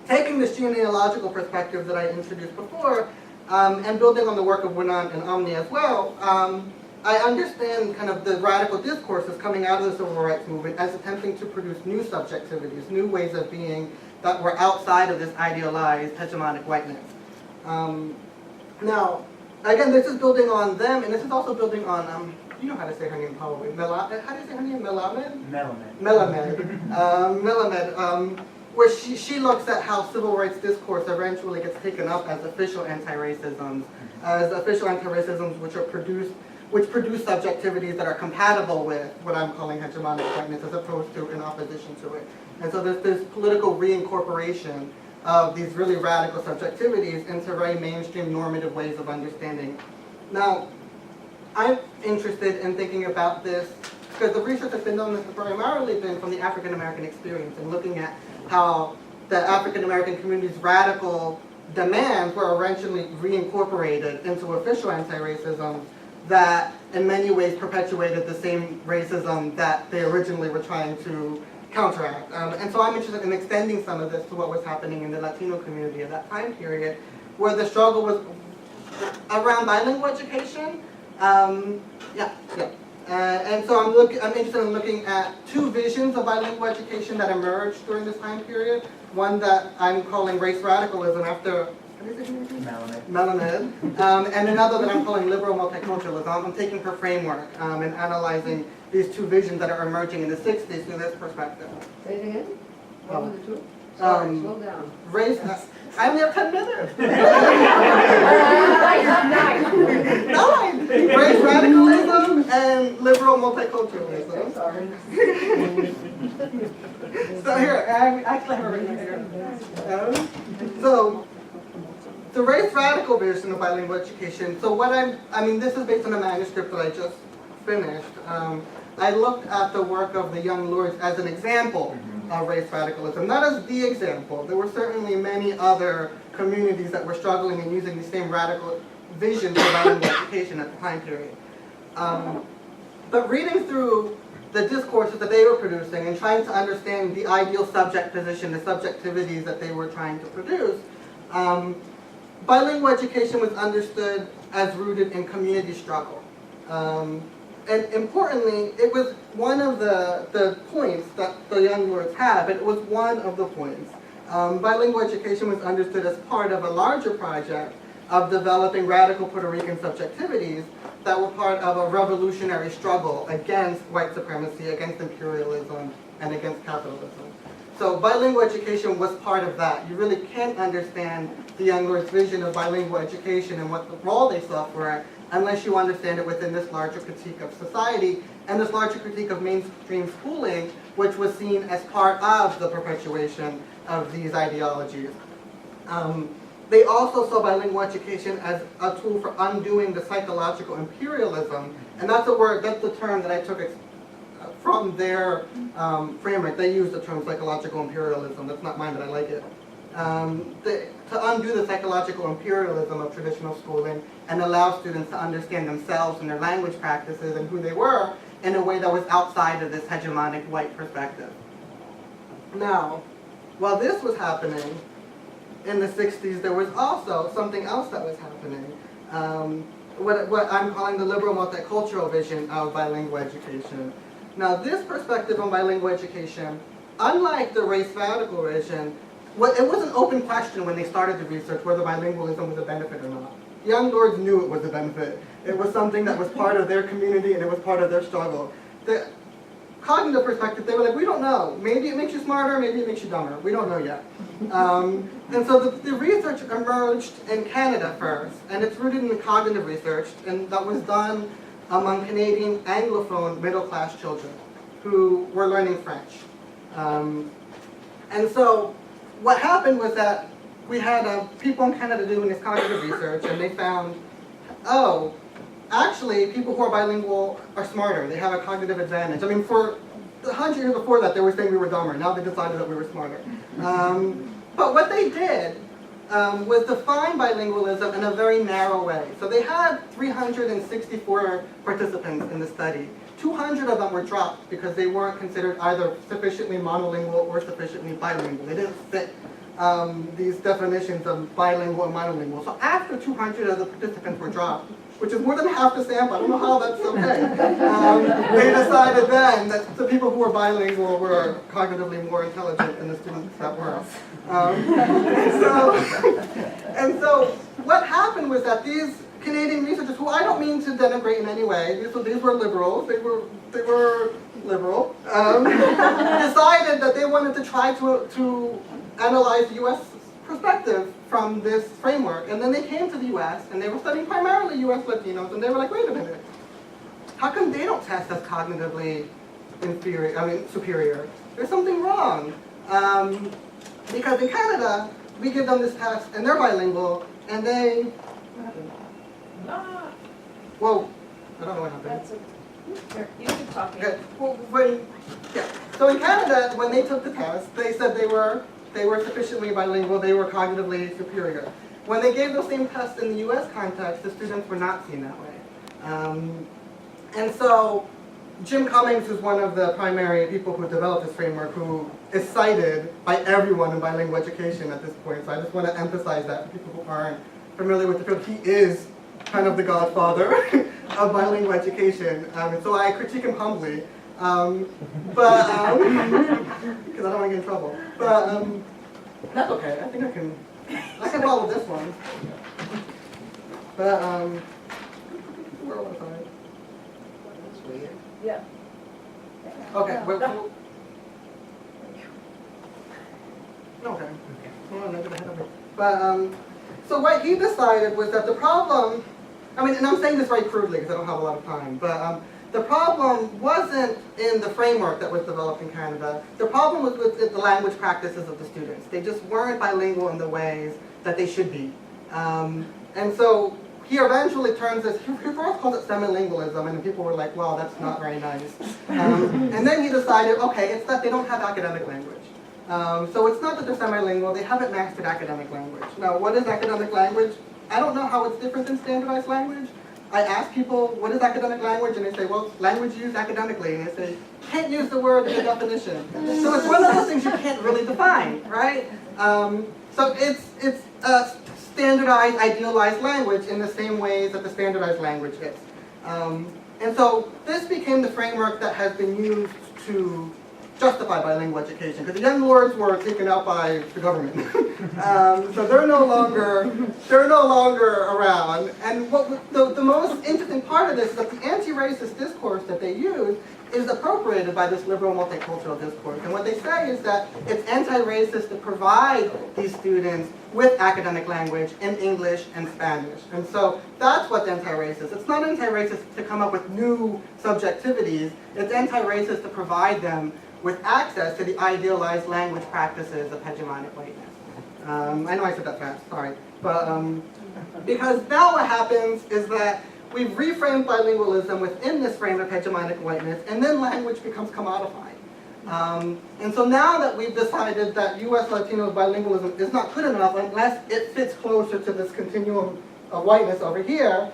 taking this genealogical perspective that I introduced before, and building on the work of Winant and Omni as well, I understand kind of the radical discourses coming out of the civil rights movement as attempting to produce new subjectivities, new ways of being that were outside of this idealized hegemonic whiteness. Now, again, this is building on them, and this is also building on, you know how to say her name probably, how do you say her name, Melamed? Melamed, where she looks at how civil rights discourse eventually gets taken up as official anti-racisms, which produce subjectivities that are compatible with what I'm calling hegemonic whiteness as opposed to in opposition to it. And so there's this political reincorporation of these really radical subjectivities into very mainstream normative ways of understanding. Now, I'm interested in thinking about this because the research that's been done has primarily been from the African American experience and looking at how the African American community's radical demands were eventually reincorporated into official anti-racism that in many ways perpetuated the same racism that they originally were trying to counteract. And so I'm interested in extending some of this to what was happening in the Latino community at that time period, where the struggle was around bilingual education. And so I'm interested in looking at two visions of bilingual education that emerged during this time period. One that I'm calling race radicalism after Melamed, and another that I'm calling liberal multiculturalism. I'm taking her framework and analyzing these two visions that are emerging in the 60s through this perspective. Say it again? What were the two? Sorry, slow down. Race, I only have 10 minutes. 9. Race radicalism and liberal multiculturalism. Sorry. So here, I actually have it written here. So, the race radical vision of bilingual education. So what this is based on a manuscript that I just finished. I looked at the work of the Young Lords as an example of race radicalism, not as the example. There were certainly many other communities that were struggling and using the same radical vision for bilingual education at the time period. But reading through the discourses that they were producing and trying to understand the ideal subject position, the subjectivities that they were trying to produce, bilingual education was understood as rooted in community struggle. And importantly, it was one of the points that the Young Lords had, but it was one of the points. Bilingual education was understood as part of a larger project of developing radical Puerto Rican subjectivities that were part of a revolutionary struggle against white supremacy, against imperialism, and against capitalism. So bilingual education was part of that. You really can't understand the Young Lords' vision of bilingual education and what the role they saw for it unless you understand it within this larger critique of society and this larger critique of mainstream schooling, which was seen as part of the perpetuation of these ideologies. They also saw bilingual education as a tool for undoing the psychological imperialism, and that's the term that I took from their framework. They use the term psychological imperialism. That's not mine, but I like it. To undo the psychological imperialism of traditional schooling and allow students to understand themselves and their language practices and who they were in a way that was outside of this hegemonic white perspective. Now, while this was happening in the 60s, there was also something else that was happening. What I'm calling the liberal multicultural vision of bilingual education. Now, this perspective on bilingual education, unlike the race radical vision, it was an open question when they started the research whether bilingualism was a benefit or not. Young Lords knew it was a benefit. It was something that was part of their community and it was part of their struggle. The cognitive perspective, they were like, we don't know. Maybe it makes you smarter, maybe it makes you dumber. We don't know yet. And so the research emerged in Canada first, and it's rooted in the cognitive research, and that was done among Canadian Anglophone middle-class children who were learning French. And so what happened was that we had people in Canada doing this cognitive research, and they found, oh, actually, people who are bilingual are smarter. They have a cognitive advantage. I mean, for 100 years before that, they were saying we were dumber. Now they decided that we were smarter. But what they did was define bilingualism in a very narrow way. So they had 364 participants in the study. 200 of them were dropped because they weren't considered either sufficiently monolingual or sufficiently bilingual. They didn't fit these definitions of bilingual and monolingual. So after 200 of the participants were dropped, which is more than half the sample, I don't know how that's okay, they decided then that the people who were bilingual were cognitively more intelligent than the students that weren't. And so what happened was that these Canadian researchers, who I don't mean to denigrate in any way, these were liberals, they were liberal, decided that they wanted to try to analyze the U.S. perspective from this framework. And then they came to the U.S. and they were studying primarily U.S. Latinos, and they were like, wait a minute, how come they don't test as cognitively superior? There's something wrong. Because in Canada, we give them this test, and they're bilingual, and they, what happened? Whoa, I don't know what happened. That's here, you keep talking. Okay. Well, so in Canada, when they took the test, they said they were sufficiently bilingual, they were cognitively superior. When they gave those same tests in the U.S. context, the students were not seen that way. And so Jim Cummings, who's one of the primary people who developed this framework, who is cited by everyone in bilingual education at this point, so I just want to emphasize that for people who aren't familiar with the field, he is kind of the godfather of bilingual education, and so I critique him humbly, because I don't want to get in trouble. But that's okay. I think I can follow this one. But where was I? That's weird. Yeah. Okay. Okay. Well, no, get ahead of me. But so what he decided was that the problem, and I'm saying this very crudely because I don't have a lot of time, but the problem wasn't in the framework that was developed in Canada. The problem was with the language practices of the students. They just weren't bilingual in the ways that they should be. And so he eventually turns this, he first called it semilingualism, and people were like, wow, that's not very nice. And then he decided, okay, it's that they don't have academic language. So it's not that they're semilingual, they haven't mastered academic language. Now, what is academic language? I don't know how it's different than standardized language. I ask people, what is academic language? And they say, well, language used academically. And they say, can't use the word in the definition. So it's one of those things you can't really define, right? So it's a standardized, idealized language in the same ways that the standardized language is. And so this became the framework that has been used to justify bilingual education, because the young lords were taken out by the government. So they're no longer around. And what the most interesting part of this is that the anti-racist discourse that they use is appropriated by this liberal multicultural discourse. And what they say is that it's anti-racist to provide these students with academic language in English and Spanish. And so that's what's anti-racist. It's not anti-racist to come up with new subjectivities. It's anti-racist to provide them with access to the idealized language practices of hegemonic whiteness. I know I said that fast, sorry. But because now what happens is that we've reframed bilingualism within this frame of hegemonic whiteness, and then language becomes commodified. And so now that we've decided that U.S. Latino bilingualism is not good enough unless it fits closer to this continuum of whiteness over here,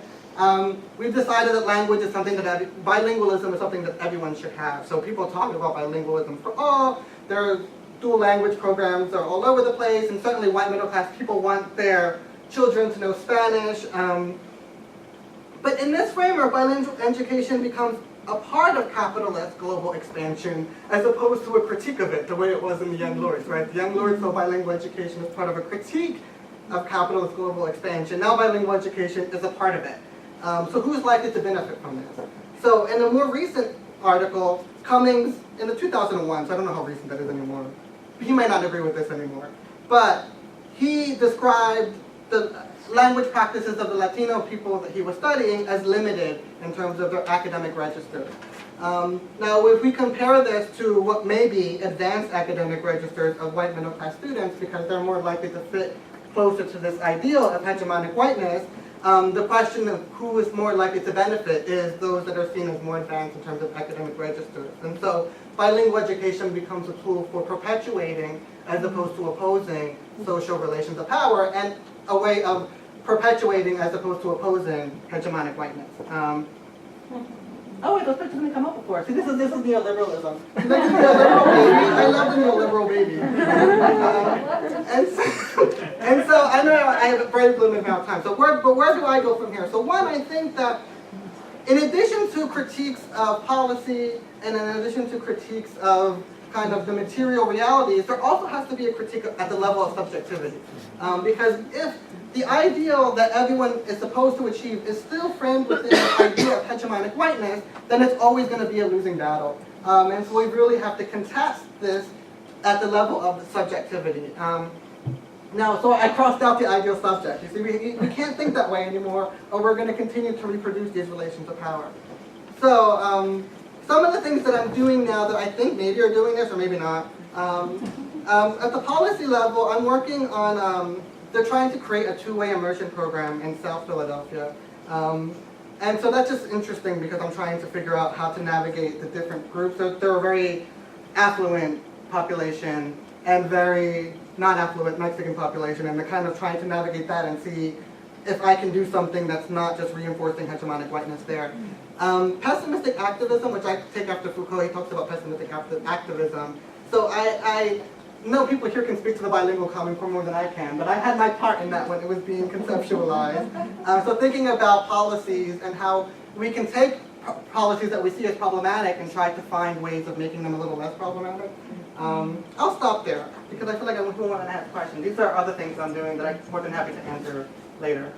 we've decided that language is something that, bilingualism is something that everyone should have. So people talk about bilingualism for all, their dual language programs are all over the place, and certainly white middle class people want their children to know Spanish. But in this framework, bilingual education becomes a part of capitalist global expansion as opposed to a critique of it, the way it was in the Young Lords, right? The Young Lords saw bilingual education as part of a critique of capitalist global expansion. Now bilingual education is a part of it. So who's likely to benefit from this? So in a more recent article, Cummings, in the 2001, so I don't know how recent that is anymore. He may not agree with this anymore. But he described the language practices of the Latino people that he was studying as limited in terms of their academic register. Now, if we compare this to what may be advanced academic registers of white middle class students, because they're more likely to fit closer to this ideal of hegemonic whiteness, the question of who is more likely to benefit is those that are seen as more advanced in terms of academic registers. And so bilingual education becomes a tool for perpetuating as opposed to opposing social relations of power, and a way of perpetuating as opposed to opposing hegemonic whiteness. Oh wait, those pictures didn't come up before. See, this is neoliberalism. This is neoliberal baby. I love the neoliberal baby. And so I know I have a very limited amount of time. So where do I go from here? So one, I think that in addition to critiques of policy and in addition to critiques of kind of the material realities, there also has to be a critique at the level of subjectivity. Because if the ideal that everyone is supposed to achieve is still framed within the idea of hegemonic whiteness, then it's always going to be a losing battle. And so we really have to contest this at the level of the subjectivity. Now, so I crossed out the ideal subject. You see, we can't think that way anymore, or we're going to continue to reproduce these relations of power. So, some of the things that I'm doing now that I think maybe are doing this or maybe not. At the policy level, I'm working on, they're trying to create a two-way immersion program in South Philadelphia. And so that's just interesting because I'm trying to figure out how to navigate the different groups. So they're a very affluent population and very non-affluent Mexican population, and they're kind of trying to navigate that and see if I can do something that's not just reinforcing hegemonic whiteness there. Pessimistic activism, which I take after Foucault, he talks about pessimistic activism. So I know people here can speak to the bilingual Common Core more than I can, but I had my part in that when it was being conceptualized. So thinking about policies and how we can take policies that we see as problematic and try to find ways of making them a little less problematic. I'll stop there because I feel like I want to ask questions. These are other things I'm doing that I'm more than happy to answer later.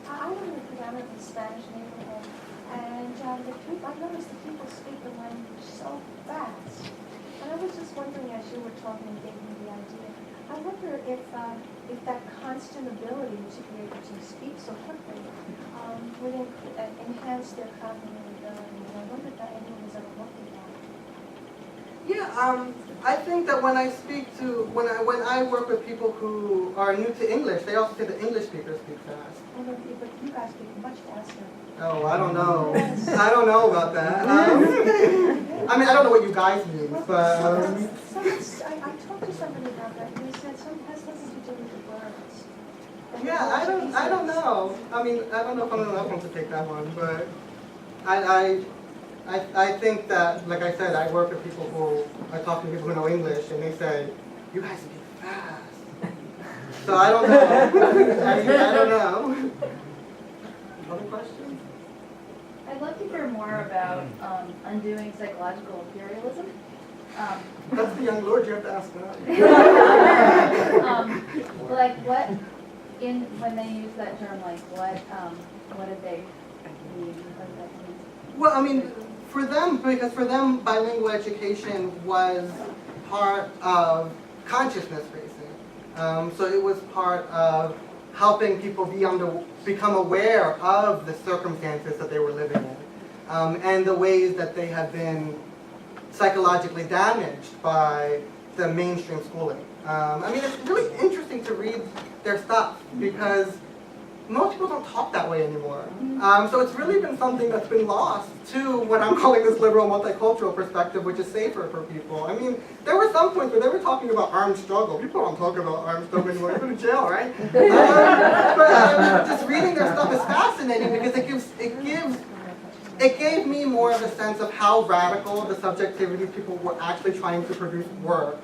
I live in a predominantly Spanish neighborhood, and I noticed the people speak the language so fast. And I was just wondering, as you were talking and gave me the idea, I wonder if that constant ability to be able to speak so quickly would enhance their cognitive ability. And I wonder if anyone has ever looked at that. Yeah, I think that when I speak to, when I work with people who are new to English, they also say that English speakers speak fast. But you guys speak much faster. Oh, I don't know. I don't know about that. I mean, I don't know what you guys mean, but... I talked to somebody about that, and they said some has something to do with the words. Yeah, I don't know. I mean, I don't know if I'm enough one to take that one, but I think that, like I said, I work with people who, I talk to people who know English, and they say, you guys speak fast. So I don't know. I don't know. Other questions? I'd love to hear more about undoing psychological imperialism. That's the young lord, you have to ask that. Like what, when they use that term, like what did they mean? What did that mean? Well, I mean, because for them, bilingual education was part of consciousness raising. So it was part of helping people become aware of the circumstances that they were living in, and the ways that they had been psychologically damaged by the mainstream schooling. I mean, it's really interesting to read their stuff because most people don't talk that way anymore. So it's really been something that's been lost to what I'm calling this liberal multicultural perspective, which is safer for people. I mean, there were some points where they were talking about armed struggle. People don't talk about armed struggle anymore. They go to jail, right? But just reading their stuff is fascinating because it gave me more of a sense of how radical the subjectivity people were actually trying to produce were.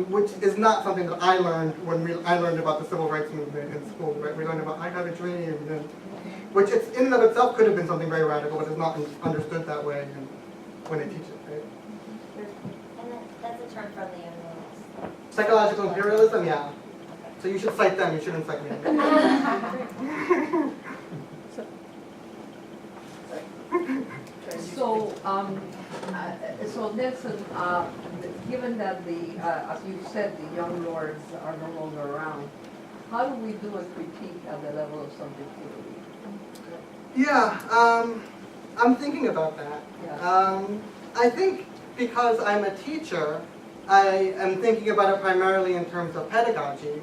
Which is not something that I learned when I learned about the civil rights movement in school, right? We learned about I Have a Dream, which in and of itself could have been something very radical, but is not understood that way when they teach it, right? And that's a term from the United Psychological imperialism, yeah. So you should cite them, you shouldn't cite me. So Nelson, given that as you said, the young lords are no longer around, how do we do a critique at the level of subjectivity? Yeah, I'm thinking about that. Yeah. I think because I'm a teacher, I am thinking about it primarily in terms of pedagogy.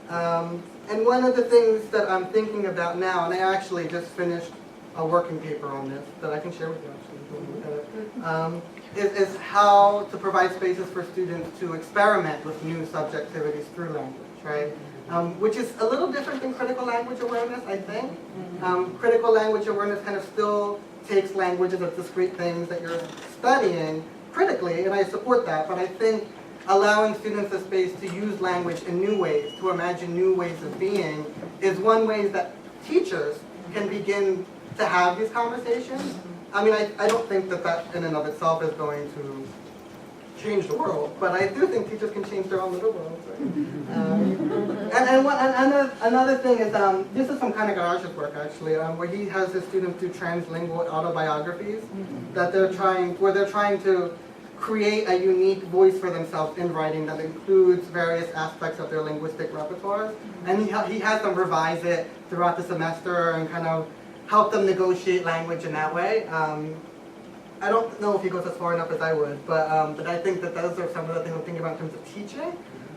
And one of the things that I'm thinking about now, and I actually just finished a working paper on this that I can share with you actually. If you want to look at it. Is how to provide spaces for students to experiment with new subjectivities through language, right? Which is a little different than critical language awareness, I think. Critical language awareness kind of still takes languages as discrete things that you're studying critically, and I support that, but I think allowing students a space to use language in new ways, to imagine new ways of being, is one way that teachers can begin to have these conversations. I mean, I don't think that that in and of itself is going to change the world, but I do think teachers can change their own little worlds, right? Another thing is, this is from Kind of Garage's work actually, where he has his students do translingual autobiographies that they're trying to create a unique voice for themselves in writing that includes various aspects of their linguistic repertoires, and he has them revise it throughout the semester and kind of help them negotiate language in that way. I don't know if he goes as far enough as I would, but I think that those are some of the things I'm thinking about in terms of teaching.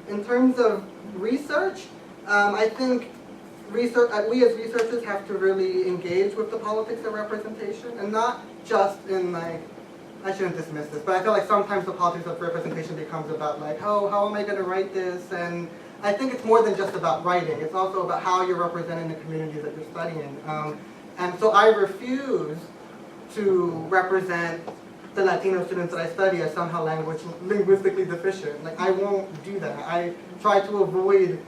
In terms of research, I think we as researchers have to really engage with the politics of representation, and not just in like, I shouldn't dismiss this, but I feel like sometimes the politics of representation becomes about like, oh, how am I going to write this? And I think it's more than just about writing. It's also about how you're representing the communities that you're studying. And so I refuse to represent the Latino students that I study as somehow linguistically deficient. Like, I won't do that. I try to avoid,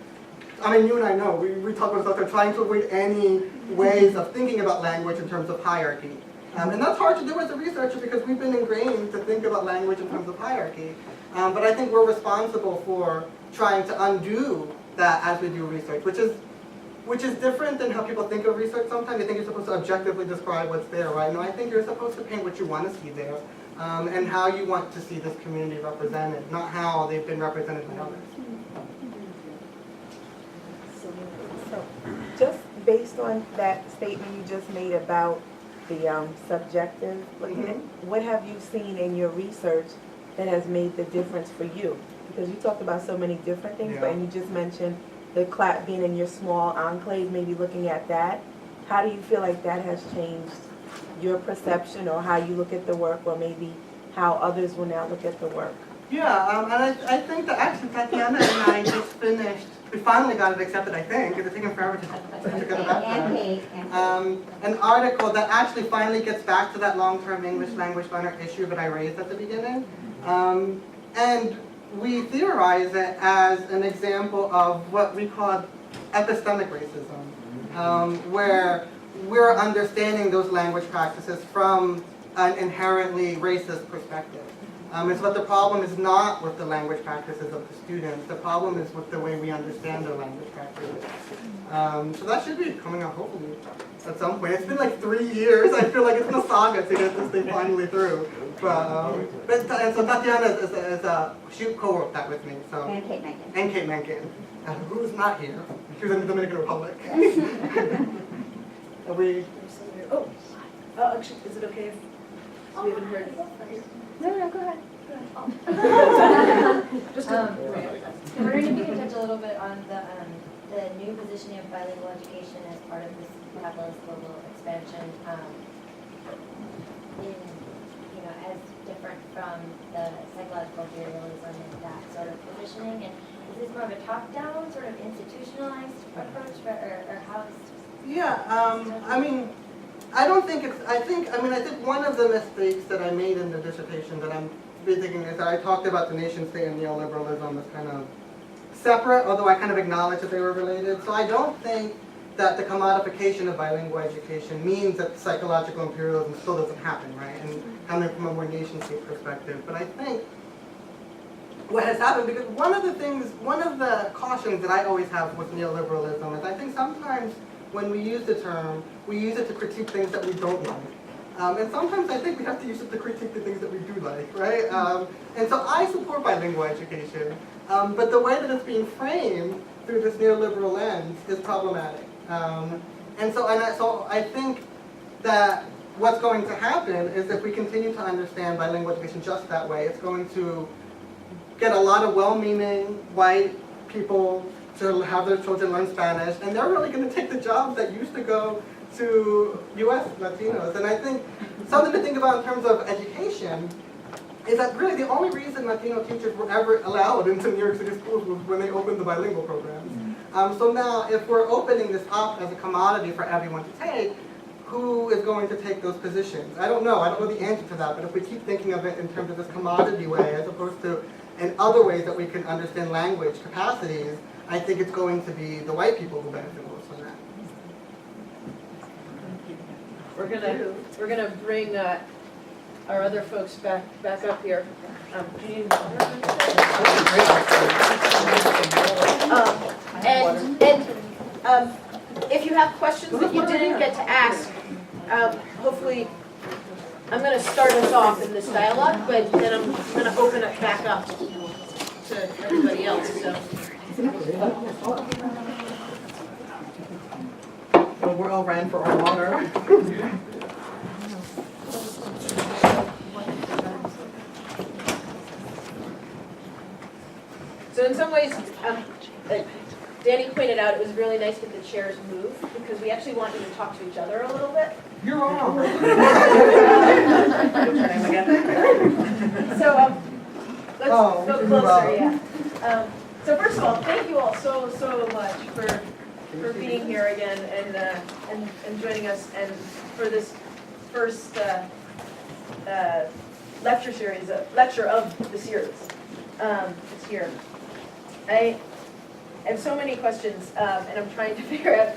I mean, you and I know, we talk about stuff, trying to avoid any ways of thinking about language in terms of hierarchy. And that's hard to do as a researcher because we've been ingrained to think about language in terms of hierarchy. But I think we're responsible for trying to undo that as we do research, which is different than how people think of research sometimes. They think you're supposed to objectively describe what's there, right? No, I think you're supposed to paint what you want to see there, and how you want to see this community represented, not how they've been represented by others. So, just based on that statement you just made about the subjective, what have you seen in your research that has made the difference for you? Because you talked about so many different things, but and you just mentioned the class being in your small enclave, maybe looking at that. How do you feel like that has changed your perception or how you look at the work, or maybe how others will now look at the work? Yeah, and I think that actually Tatiana and I just finished, we finally got it accepted, I think, because it's taken forever to get it back there. An article that actually finally gets back to that long-term English language learner issue that I raised at the beginning. And we theorize it as an example of what we call epistemic racism, where we're understanding those language practices from an inherently racist perspective. And so the problem is not with the language practices of the students, the problem is with the way we understand their language practices. So that should be coming out hopefully at some point. It's been like 3 years, I feel like it's been a saga to get this thing finally through. And so Tatiana she co-wrote that with me. So. And Kate Mencken. And Kate Mencken, who's not here. She was in the Dominican Republic. Are we? Oh, actually, is it okay if we haven't heard? No, go ahead. Just I'm wondering if you could touch a little bit on the new positioning of bilingual education as part of this capitalist global expansion, in, as different from the psychological imperialism and that sort of positioning. And is this more of a top-down, sort of institutionalized approach, or how is? Yeah, I mean, I don't think it's, I think one of the mistakes that I made in the dissertation that I'm thinking is that I talked about the nation state and neoliberalism as kind of separate, although I kind of acknowledge that they were related. So I don't think that the commodification of bilingual education means that psychological imperialism still doesn't happen, right? And coming from a more nation state perspective. But I think what has happened, because one of the cautions that I always have with neoliberalism is I think sometimes when we use the term, we use it to critique things that we don't like. And sometimes I think we have to use it to critique the things that we do like, right? And so I support bilingual education, but the way that it's being framed through this neoliberal lens is problematic. And so I think that what's going to happen is if we continue to understand bilingual education just that way, it's going to get a lot of well-meaning white people to have their children learn Spanish, and they're really going to take the jobs that used to go to U.S. Latinos. And I think something to think about in terms of education is that really the only reason Latino teachers were ever allowed into New York City schools was when they opened the bilingual programs. So now, if we're opening this up as a commodity for everyone to take, who is going to take those positions? I don't know the answer to that, but if we keep thinking of it in terms of this commodity way, as opposed to in other ways that we can understand language capacities, I think it's going to be the white people who benefit most from that. We're gonna bring our other folks back up here. Jean. If you have questions that you didn't get to ask, hopefully, I'm gonna start us off in this dialogue, but then I'm gonna open it back up to everybody else, so. The world ran for our water. So in some ways, Danny pointed out it was really nice that the chairs move because we actually want you to talk to each other a little bit. You're wrong. So let's go closer, yeah. So first of all, thank you all so much for being here again and joining us and for this first lecture of the series this year. I have so many questions, and I'm trying to figure out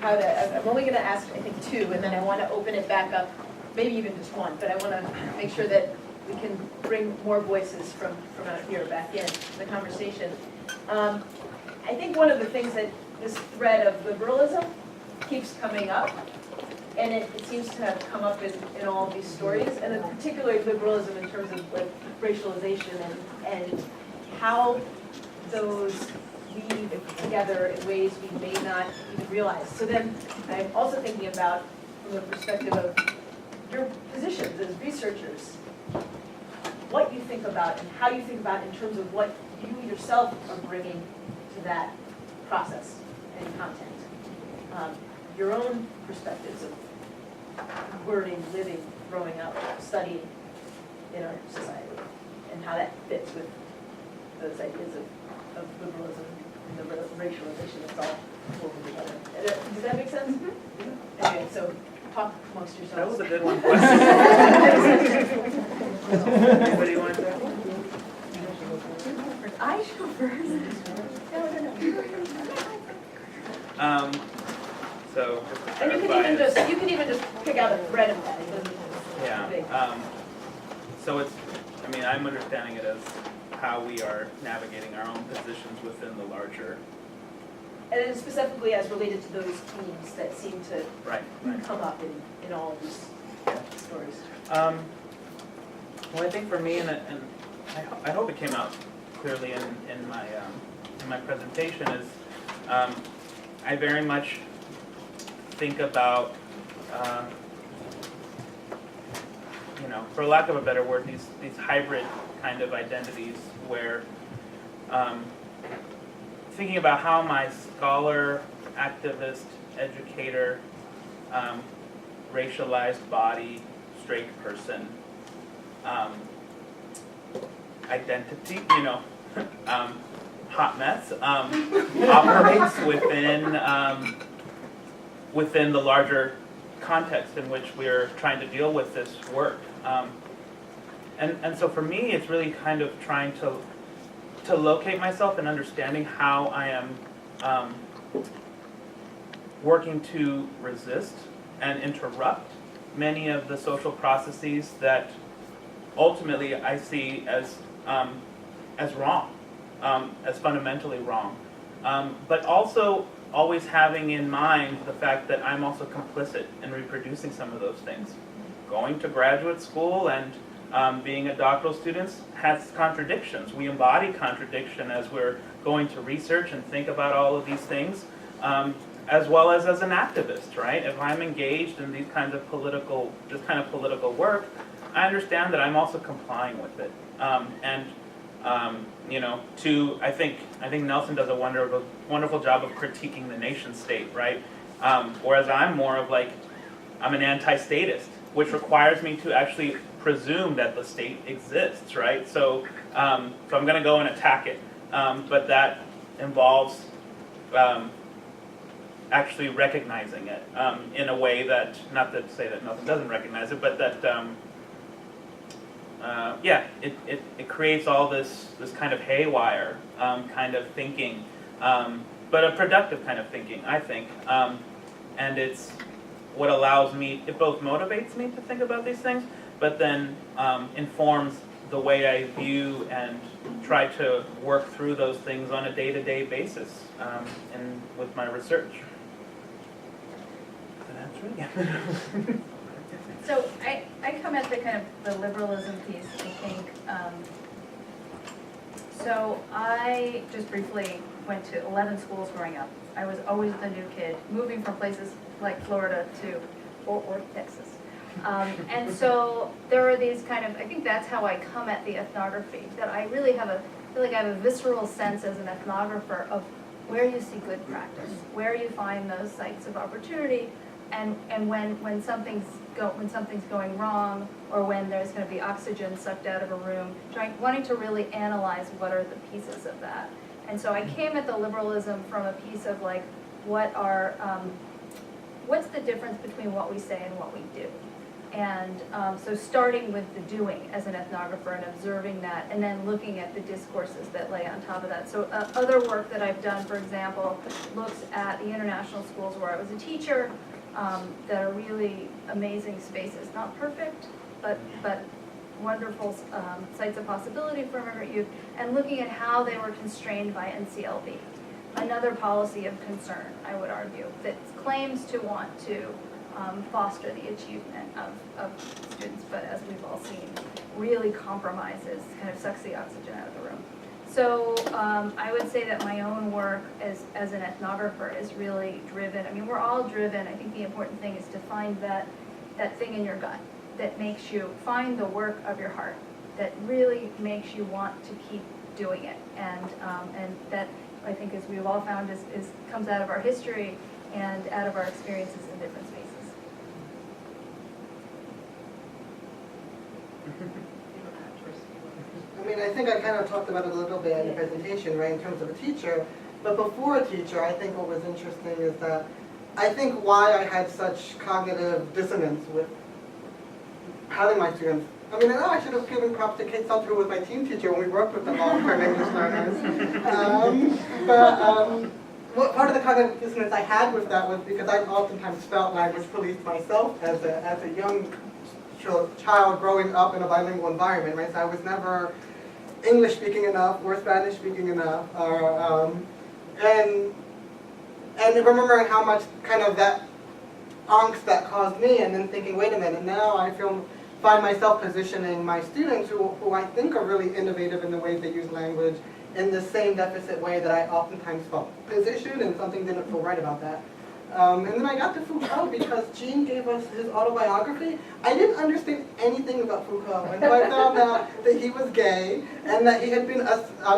how to, I'm only going to ask, I think, two, and then I want to open it back up, maybe even just one, but I want to make sure that we can bring more voices from out here back in the conversation. I think one of the things that this thread of liberalism keeps coming up, and it seems to have come up in all of these stories, and in particular liberalism in terms of like racialization and how those weave together in ways we may not even realize. So then I'm also thinking about, from the perspective of your positions as researchers, what you think about and how you think about in terms of what you yourself are bringing to that process and content. Your own perspectives of wording, living, growing up, studying in our society, and how that fits with those ideas of liberalism and the racialization that's all woven together. Does that make sense? Mm-hmm. Anyway, so talk amongst yourselves. That was a good one. Anybody want to? I should go first. So just to And you clarify, can even just pick out a thread of that. It doesn't have to be big. so it's, I mean, I'm understanding it as how we are navigating our own positions within the larger. And then specifically as related to those themes that seem to Right. come up in all of these stories. Well, I think for me, and I hope it came out clearly in my presentation, is I very much think about, you know, for lack of a better word, these hybrid kind of identities where thinking about how my scholar, activist, educator, racialized body, straight person, identity, you know, hot mess, operates within the larger context in which we're trying to deal with this work. And so for me, it's really kind of trying to locate myself and understanding how I am working to resist and interrupt many of the social processes that ultimately I see as wrong, as fundamentally wrong. But also always having in mind the fact that I'm also complicit in reproducing some of those things. Going to graduate school and being a doctoral student has contradictions. We embody contradiction as we're going to research and think about all of these things, as well as an activist, right? If I'm engaged in this kind of political work, I understand that I'm also complying with it. You know, I think Nelson does a wonderful job of critiquing the nation state, right? Whereas I'm more of like, I'm an anti-statist, which requires me to actually presume that the state exists, right? So I'm going to go and attack it. But that involves actually recognizing it in a way that, not to say that nothing doesn't recognize it, but that, it creates all this kind of haywire kind of thinking, but a productive kind of thinking, I think. And it's what allows me, it both motivates me to think about these things, but then informs the way I view and try to work through those things on a day-to-day basis and with my research. Did I answer it? So I come at the kind of the liberalism piece, I think. So I just briefly went to 11 schools growing up. I was always the new kid, moving from places like Florida to Fort Worth, Texas. And so there are these kind of, I think that's how I come at the ethnography, that I really feel like I have a visceral sense as an ethnographer of where you see good practice, where you find those sites of opportunity, and when something's going wrong, or when there's going to be oxygen sucked out of a room, wanting to really analyze what are the pieces of that. And so I came at the liberalism from a piece of like, what's the difference between what we say and what we do? And so starting with the doing as an ethnographer and observing that, and then looking at the discourses that lay on top of that. So other work that I've done, for example, looks at the international schools where I was a teacher, that are really amazing spaces, not perfect, but wonderful sites of possibility for immigrant youth, and looking at how they were constrained by NCLB. Another policy of concern, I would argue, that claims to want to foster the achievement of students, but as we've all seen, really compromises, kind of sucks the oxygen out of the room. So I would say that my own work as an ethnographer is really driven. I mean, we're all driven. I think the important thing is to find that thing in your gut that makes you find the work of your heart, that really makes you want to keep doing it. And that, I think, as we've all found, is comes out of our history and out of our experiences in different spaces. I mean, I think I kind of talked about it a little bit in the presentation, right, in terms of a teacher. But before a teacher, I think what was interesting is that I think why I had such cognitive dissonance with having my students. I mean, I know I should have given props to Kate Salter, who was my team teacher when we worked with the long-term English learners. What part of the cognitive dissonance I had with that was because I oftentimes felt language policed myself as a young child growing up in a bilingual environment, right? So I was never English speaking enough or Spanish speaking enough, and remembering how much kind of that angst that caused me, and then thinking, wait a minute, now I find myself positioning my students who I think are really innovative in the ways they use language in the same deficit way that I oftentimes felt positioned, and something didn't feel right about that. And then I got to Foucault because Gene gave us his autobiography. I didn't understand anything about Foucault until I found out that he was gay and that he had been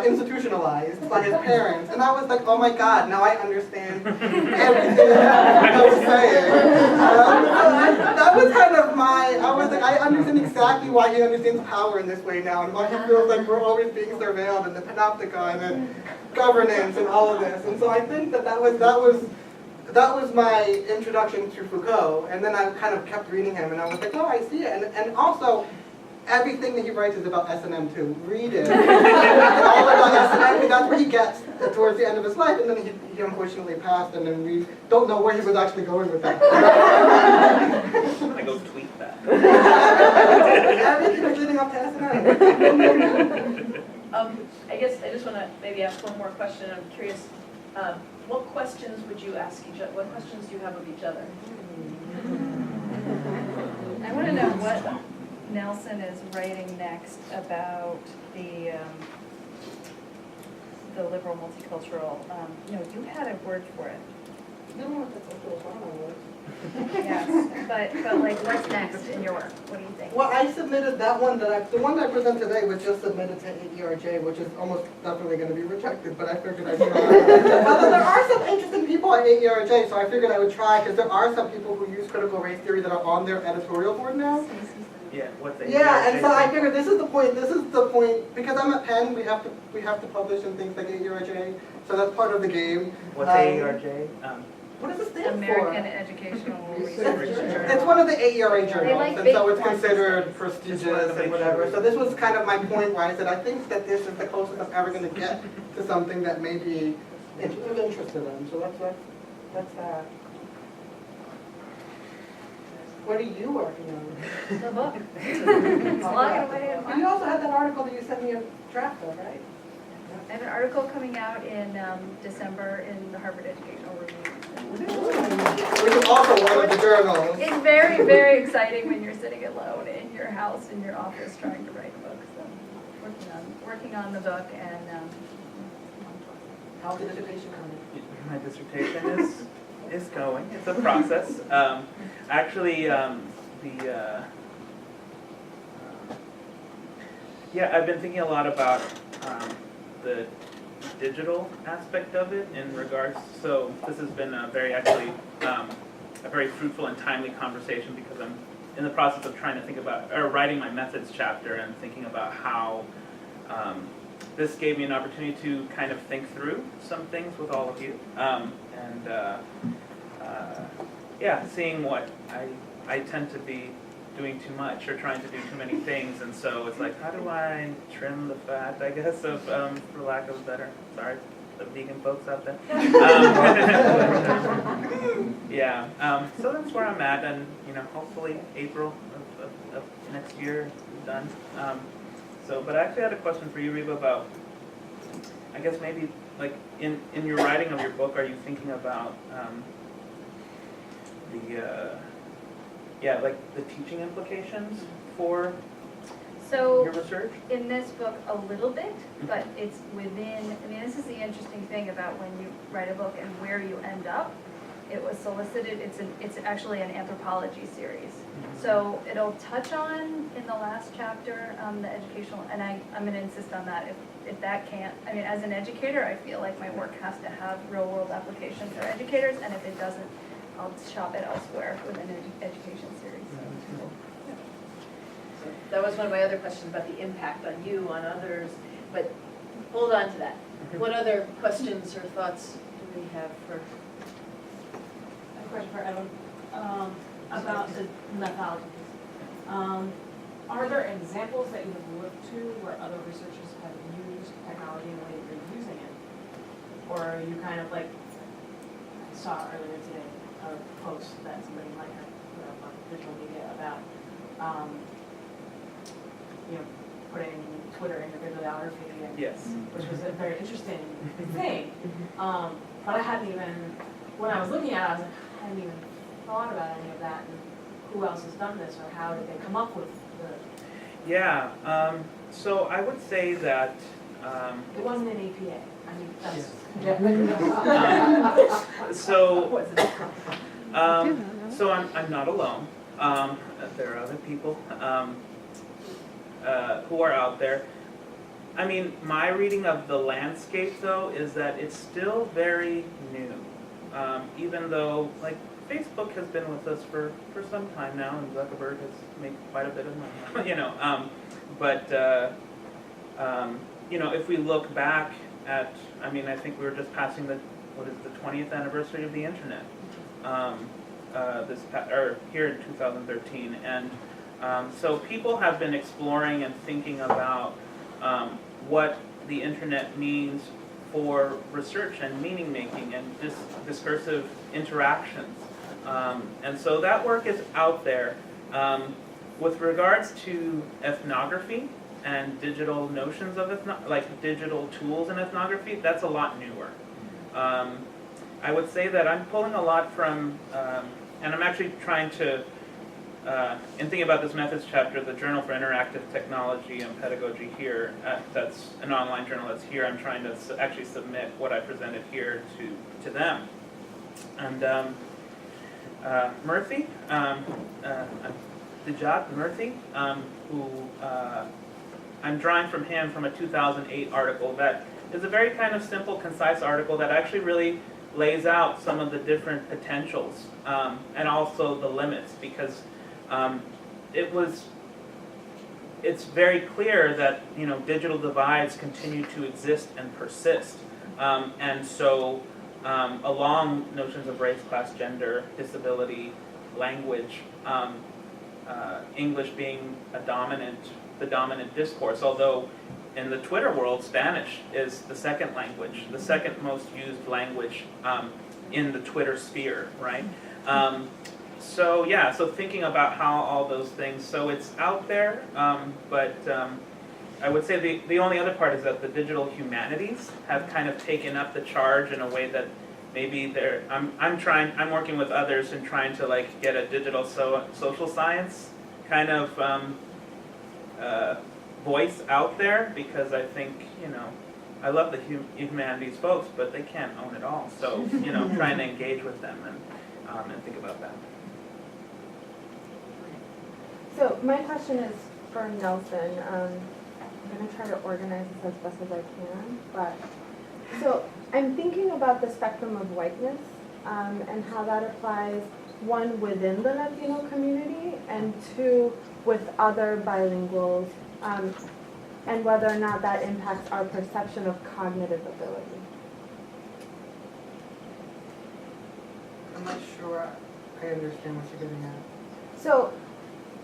institutionalized by his parents. And I was like, oh my God, now I understand everything that Foucault was saying. That was kind of I was like, I understand exactly why he understands power in this way now, and why he feels like we're always being surveilled, and the panopticon and governance and all of this. And so I think that was my introduction to Foucault, and then I kind of kept reading him, and I was like, oh, I see it. And also, everything that he writes is about S&M too. Read it. It's all about S&M, and that's where he gets towards the end of his life, and then he unfortunately passed, and then we don't know where he was actually going with that. I'm gonna go tweet that. Everything was leading up to S&M. I guess I just want to maybe ask one more question. I'm curious, what questions would you ask each other? What questions do you have of each other? I want to know what Nelson is writing next about the liberal multicultural. You had a word for it. No, that's a little far. Yes. but like, what's next in your work? What do you think? Well, I submitted that one the one that I present today was just submitted to AERJ, which is almost definitely gonna be rejected, but I figured I'd try. Although there are some interesting people at AERJ, so I figured I would try, because there are some people who use critical race theory that are on their editorial board now. Yeah, what they. Yeah, and so I figured this is the point, because I'm at Penn, we have to publish in things like AERJ, so that's part of the game. What's Um, AERJ? What does it stand for? American Educational Research It's Journal. one of the AERA journals, like and big so it's font considered systems. prestigious Just wanted to and make whatever. sure. So this was kind of my point where I said, I think that this is the closest I'm ever gonna get to something that may be of interest to them. So that's that. What are you working on? The book. It's logging away in And you also had that article that you sent me a draft of, right? I have an article coming out in December in the Harvard Educational Review. Which is also one of the journals. It's very, very exciting when you're sitting alone in your house, in your office, trying to write a book. So working on the book and How's the dissertation coming? My dissertation is going. It's a process. Actually, yeah, I've been thinking a lot about the digital aspect of it in regards. So this has been a very fruitful and timely conversation because I'm in the process of trying to think about or writing my methods chapter and thinking about how. This gave me an opportunity to kind of think through some things with all of you, yeah, seeing what I tend to be doing too much or trying to do too many things, and so it's like, how do I trim the fat, I guess, of for lack of a better, sorry, the vegan folks out there. Yeah, so that's where I'm at, and hopefully April of next year is done. But I actually had a question for you, Reba, about, I guess maybe, like, in your writing of your book, are you thinking about the teaching implications for your research? in this book a little bit, but it's within, this is the interesting thing about when you write a book and where you end up. It was solicited, it's actually an anthropology series. So it'll touch on, in the last chapter, the educational, and I'm gonna insist on that. If that can't, as an educator, I feel like my work has to have real world application for educators, and if it doesn't, I'll shop it elsewhere with an education series. So that was one of my other questions about the impact on you, on others, but hold on to that. What other questions or thoughts do we have for? A question for Evan, about the methodologies. Are there examples that you have looked to where other researchers have used technology in the way that you're using it? Or are you kind of like, I saw earlier today a post that somebody might have put up on digital media about, putting Twitter in your bibliography, and, Yes. which was a very interesting thing. But I hadn't even, when I was looking at it, I was like, I hadn't even thought about any of that, and who else has done this, or how did they come up with the, Yeah, so I would say that, it wasn't an APA, that's. So I'm not alone. There are other people who are out there. My reading of the landscape, though, is that it's still very new. Even though, like, Facebook has been with us for some time now, and Zuckerberg has made quite a bit of money, if we look back at, I think we were just passing the 20th anniversary of the internet, here in 2013, and so people have been exploring and thinking about what the internet means for research and meaning making and discursive interactions. And so that work is out there. With regards to ethnography and digital notions of digital tools in ethnography, that's a lot newer. I would say that I'm pulling a lot from, and I'm actually trying to, in thinking about this methods chapter, the Journal for Interactive Technology and Pedagogy here, that's an online journal that's here, I'm trying to actually submit what I presented here to them. And Murphy, Dijat Murthy, who I'm drawing from him from a 2008 article that is a very kind of simple, concise article that actually really lays out some of the different potentials and also the limits, because it's very clear that digital divides continue to exist and persist, and so along notions of race, class, gender, disability, language, English being the dominant discourse, although in the Twitter world, Spanish is the second language, the second most used language in the Twitter sphere, right? So thinking about how all those things, so it's out there, but I would say the only other part is that the digital humanities have kind of taken up the charge in a way that maybe I'm working with others and trying to like get a digital social science kind of voice out there, because I think, I love the humanities folks, but they can't own it all. So, trying to engage with them and think about that. So my question is for Nelson. I'm going to try to organize this as best as I can. But so I'm thinking about the spectrum of whiteness and how that applies, one, within the Latino community, and two, with other bilinguals, and whether or not that impacts our perception of cognitive ability. I'm not sure I understand what you're getting at. So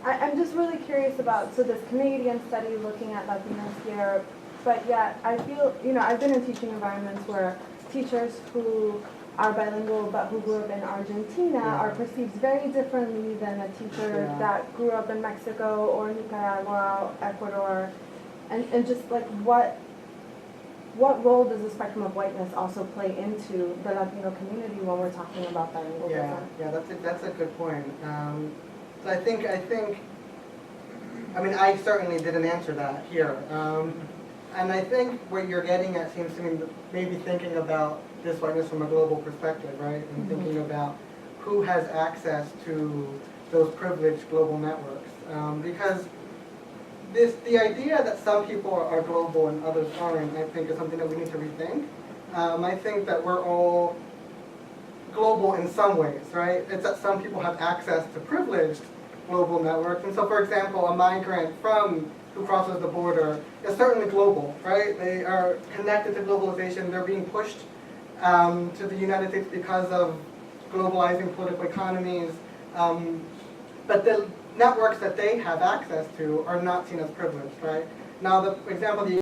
I'm just really curious about, so this Canadian study looking at Latinos here, but yet I feel, I've been in teaching environments where teachers who are bilingual but who grew up in Argentina are perceived very differently than a teacher that grew up in Mexico or Nicaragua, Ecuador, and just like what role does the spectrum of whiteness also play into the Latino community when we're talking about bilingualism? That's a good point. So I think, I certainly didn't answer that here. And I think what you're getting at seems to me maybe thinking about this whiteness from a global perspective, right? And thinking about who has access to those privileged global networks. Because the idea that some people are global and others aren't, I think, is something that we need to rethink. I think that we're all global in some ways, right? It's that some people have access to privileged global networks. And so, for example, a migrant who crosses the border is certainly global, right? They are connected to globalization. They're being pushed to the United States because of globalizing political economies. But the networks that they have access to are not seen as privileged, right? Now, for example, the